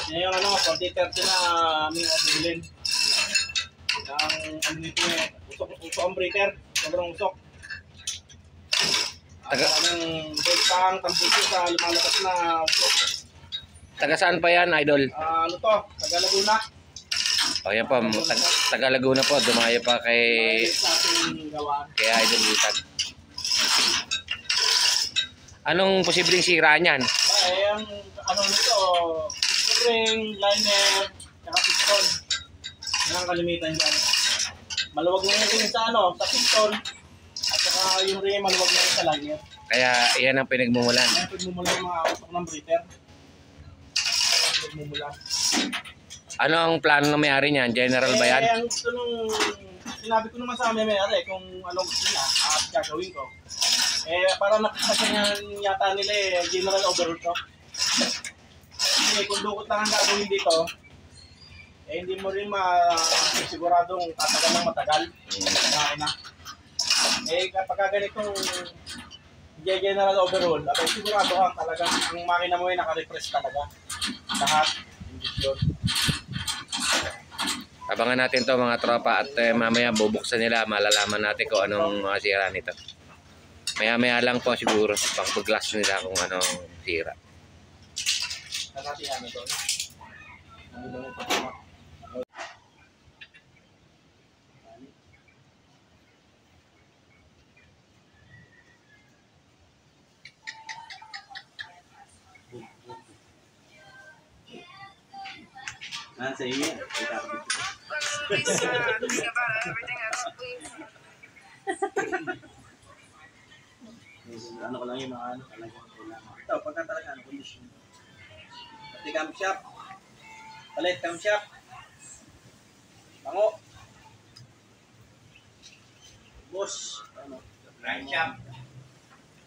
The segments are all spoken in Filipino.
Yan yung ano, 40-30 na aming osilin. Ang ano nito eh, usok ang breaker. Sobrang usok. Ang bentang tambuso sa lumalabas na usok. Taga saan pa yan, Idol? Ano to? Taga Laguna. O yan po, taga Laguna po. Dumayo pa kay Idol Butag. Anong posibleng sira niyan? Ang ano nito, spring, liner, saka piston. Yan ang kalimitan dyan. Maluwag na yung sa ano, sa piston. At saka yung rim, maluwag na yung sa liner. Kaya yan ang pinagmumulan. Yan ang pinagmumulan yung mga usok ng breather. Pinagmumulan. Ano ang plano ng may-ari niyan? General ba yan? Ang gusto nung, sinabi ko naman sa may-ari kung anong gusto niya at gagawin ko. Para nakikita niya yata nila general overhaul to. Kasi kung lukot lang ang gagawin dito, hindi mo rin siguradong tatagal ng matagal. Na. Kapag ganitong general overhaul, sigurado ka talagang ang makina mo ay naka-refresh talaga. Lahat. Abangan natin to mga tropa at mamaya bubuksan nila, malalaman natin kung anong mga sira nito. Maya-maya lang po siguro pag-glass nila kung anong sira. Sa iyo. Ano ko lang yung mga ano talagang kailangan. Ito, pagka talaga ano, condition. Pati camshaft. Palit camshaft. Pango. Boss. Ano? Camshaft.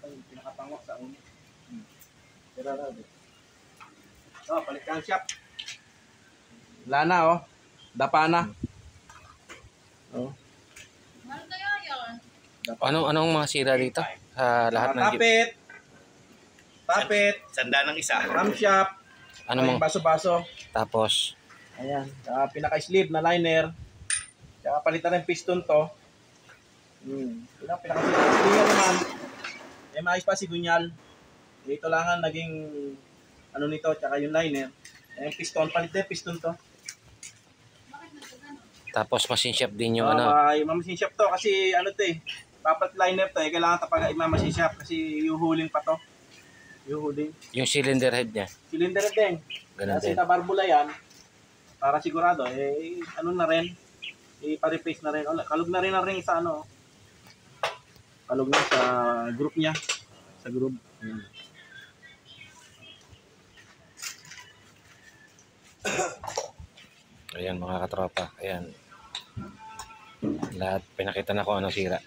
Ay, pinakapango sa uno. Ito, palit camshaft. Wala na oh. Dapa na. Oh. Anong mga sira dito? Lahat ng Tapit. Sanda ng isa. Camshaft. Ano mga baso-baso. tapos Ayan. Saka pinaka-sleeve na liner. Saka palitan ng piston to. Pinaka-sleeve naman. Maayos pa si Gunyal. Ito lang ang naging ano nito. Tsaka yung liner. Yung piston. Palit na yung piston to. tapos machine shop din yung Yung machine shop to. Kasi ano to papat liner to kailangan tapag i-machine shop kasi yuhuling pa to. Yuhuling. yung cylinder head niya. Cylinder din. Ganun Kasi din. tabarbula yan. Para sigurado, ano na rin, ipa-replace na rin. Kalug na rin sa ano. Kalug na sa group niya. Sa group. Ayan mga katropa. Ayan. Lahat pinakita na ko ano sira.